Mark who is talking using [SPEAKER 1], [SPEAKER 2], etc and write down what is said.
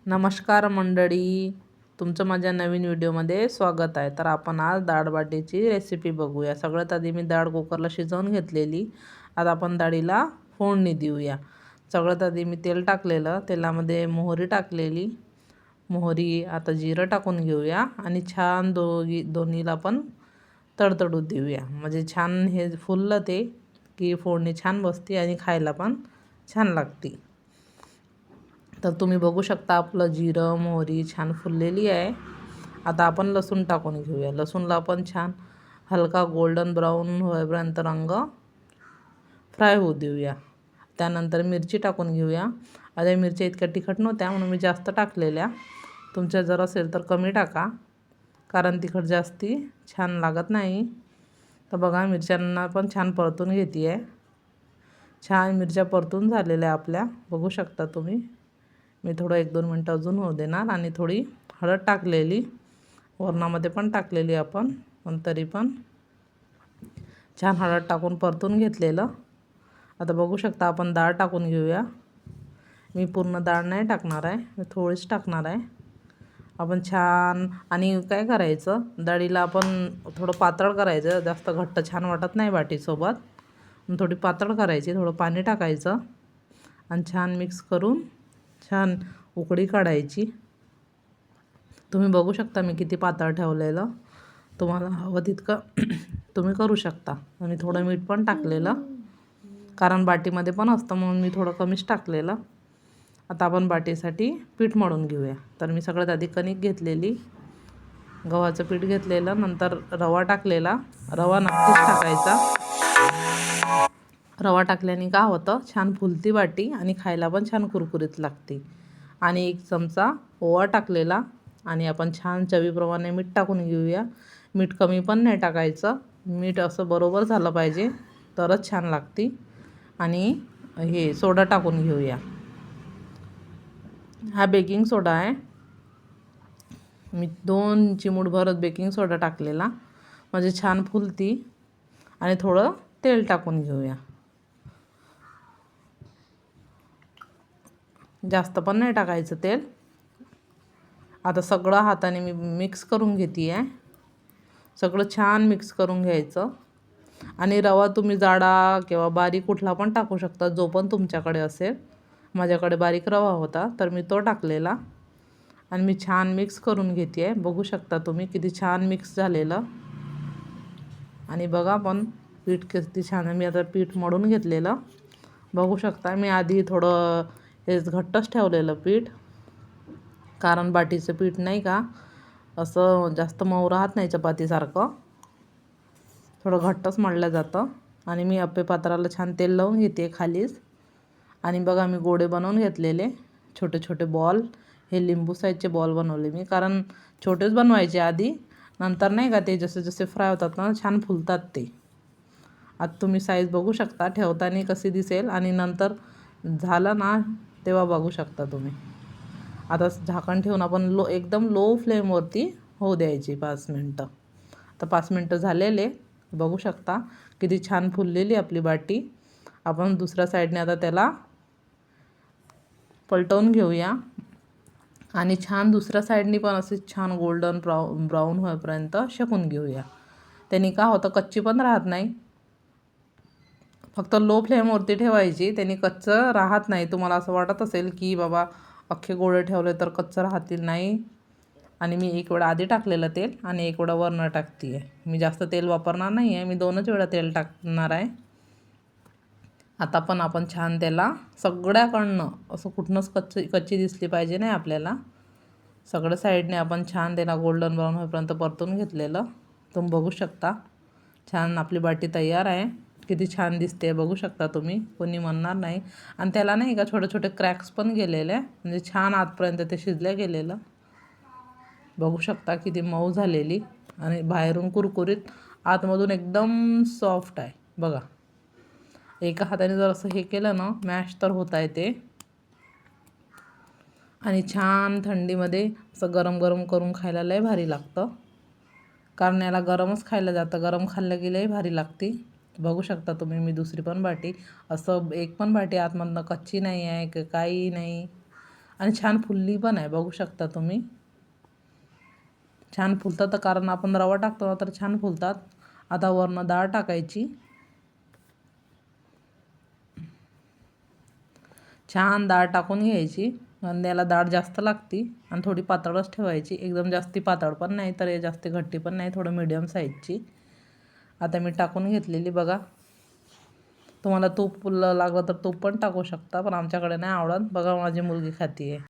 [SPEAKER 1] नमस्कार मंडळी, तुमचं माझ्या नवीन व्हिडिओमध्ये स्वागत आहे. तर आपण आज डाळबाटीची रेसिपी बघूया. सगळ्यात आधी मी डाळ कुकरला शिजवून घेतलेली. आता आपण डाळीला फोडणी देऊया. सगळ्यात आधी मी तेल टाकलेलं, तेलामध्ये मोहरी टाकलेली. मोहरी आता जिरं टाकून घेऊया आणि छान दोन्हीला पण तडतडू देऊया. म्हणजे छान हे फुललं ते की फोडणी छान बसते आणि खायला पण छान लागते. तर तुम्ही बघू शकता आपलं जिरं मोहरी छान फुललेली आहे. आता आपण लसूण टाकून घेऊया. लसूणला आपण छान हलका गोल्डन ब्राऊन होईपर्यंत रंग फ्राय होऊ देऊया. त्यानंतर मिरची टाकून घेऊया. आता मिरच्या इतक्या तिखट नव्हत्या म्हणून मी जास्त टाकलेल्या. तुमच्या जर असेल तर कमी टाका, कारण तिखट जास्ती छान लागत नाही. तर बघा मिरच्यांना पण छान परतून घेते आहे. छान मिरच्या परतून झालेल्या आपल्या बघू शकता तुम्ही. मी थोडं 1-2 मिनटं अजून होऊ देणार आणि थोडी हळद टाकलेली, वरणामध्ये पण टाकलेली आपण, पण तरी पण छान हळद टाकून परतून घेतलेलं. आता बघू शकता आपण डाळ टाकून घेऊया. मी पूर्ण डाळ नाही टाकणार आहे, मी थोडीच टाकणार आहे. आपण छान आणि काय करायचं, डाळीला आपण थोडं पातळ करायचं, जास्त घट्ट छान वाटत नाही बाटीसोबत. थोडी पातळ करायची, थोडं पाणी टाकायचं आणि छान मिक्स करून छान उकळी काढायची. तुम्ही बघू शकता मी किती पातळ ठेवलेलं. तुम्हाला हवं तितकं तुम्ही करू शकता. आणि थोडं मीठ पण टाकलेलं, कारण बाटीमध्ये पण असतं म्हणून मी थोडं कमीच टाकलेलं. आता आपण बाटीसाठी पीठ मळून घेऊया. तर मी सगळ्यात आधी कणिक घेतलेली, गव्हाचं पीठ घेतलेलं, नंतर रवा टाकलेला. रवा नक्कीच टाकायचा. रवा टाकल्याने काय होतं, छान फुलती बाटी आणि खायला पण छान कुरकुरीत लागते. आणि 1 चमचा ओवा टाकलेला आणि आपण छान चवीप्रमाणे मीठ टाकून घेऊया. मीठ कमी पण नाही टाकायचं, मीठ असं बरोबर झालं पाहिजे तरच छान लागते. आणि हे सोडा टाकून घेऊया. हा बेकिंग सोडा आहे. मी 2 चिमूटभर बेकिंग सोडा टाकलेला, म्हणजे छान फुलती. आणि थोडं तेल टाकून घेऊया. जास्त पण नाही टाकायचं तेल. आता सगळं हाताने मी मिक्स करून घेते आहे. सगळं छान मिक्स करून घ्यायचं. आणि रवा तुम्ही जाडा किंवा बारीक कुठला पण टाकू शकता, जो पण तुमच्याकडे असेल. माझ्याकडे बारीक रवा होता तर मी तो टाकलेला आणि मी छान मिक्स करून घेते आहे. बघू शकता तुम्ही किती छान मिक्स झालेलं. आणि बघा पण पीठ किती छान आहे. मी आता पीठ मळून घेतलेलं बघू शकता. मी आधी थोडं हे घट्टच ठेवलेलं पीठ, कारण बाटीचं पीठ नाही का असं जास्त मऊ राहत नाही, चपातीसारखं थोडं घट्टच मळलं जातं. आणि मी अप्पे पात्राला छान तेल लावून घेते खालीच. आणि बघा मी गोळे बनवून घेतलेले, छोटे छोटे बॉल. हे लिंबू साईजचे बॉल बनवले मी, कारण छोटेच बनवायचे आधी, नंतर नाही का ते जसे जसे फ्राय होतात ना छान फुलतात ते. आता तुम्ही साईज बघू शकता ठेवताना कशी दिसेल आणि नंतर झालं ना तेव्हा बघू शकता तुम्ही. आता झाकण ठेवून आपण एकदम लो फ्लेमवरती होऊ द्यायची 5 मिनटं. तर 5 मिनटं झालेले बघू शकता किती छान फुललेली आपली बाटी. आपण दुसऱ्या साईडने आता त्याला पलटवून घेऊया आणि छान दुसऱ्या साईडनी पण असे छान गोल्डन ब्राऊन होईपर्यंत शेकून घेऊया. त्यांनी काय होतं, कच्ची पण राहत नाही. फक्त लो फ्लेमवरती ठेवायची, त्यांनी कच्चं राहत नाही. तुम्हाला असं वाटत असेल की बाबा अख्खे गोळे ठेवले तर कच्चं राहतील, नाही. आणि मी 1 वेळा आधी टाकलेलं तेल आणि 1 वेळा वरनं टाकते आहे. मी जास्त तेल वापरणार नाही आहे, मी 2च वेळा तेल टाकणार आहे. आता पण आपण छान त्याला सगळ्याकडनं असं कुठनंच कच्ची दिसली पाहिजे नाही आपल्याला. सगळ्या साईडने आपण छान त्याला गोल्डन ब्राऊन होईपर्यंत परतून घेतलेलं तुम्ही बघू शकता. छान आपली बाटी तयार आहे. किती छान दिसते बघू शकता तुम्ही, कोणी म्हणणार नाही. आणि त्याला नाही का छोटे छोटे क्रॅक्स पण गेलेले, म्हणजे छान आतपर्यंत ते शिजल्या गेलेलं बघू शकता. किती मऊ झालेली आणि बाहेरून कुरकुरीत, आतमधून एकदम सॉफ्ट आहे बघा. एका हाताने जर असं हे केलं ना मॅश तर होत आहे ते. आणि छान थंडीमध्ये असं गरम गरम करून खायला लय भारी लागतं, कारण याला गरमच खायला जातं. गरम खाल्लं की लय भारी लागते. बघू शकता तुम्ही मी दुसरी पण बाटी, असं एक पण बाटी आतमधनं कच्ची नाही आहे की काही नाही. आणि छान फुलली पण आहे, बघू शकता तुम्ही. छान फुलतात कारण आपण रवा टाकतो ना, तर छान फुलतात. आता वरनं डाळ टाकायची. छान डाळ टाकून घ्यायची आणि याला डाळ जास्त लागती आणि थोडी पातळच ठेवायची. एकदम जास्ती पातळ पण नाही तर जास्ती घट्टी पण नाही, थोडं मीडियम साईजची. आता मी टाकून घेतलेली बघा. तुम्हाला तूप लागलं तर तूप पण टाकू शकता, पण आमच्याकडे नाही आवडत. बघा माझी मुलगी खाती आहे.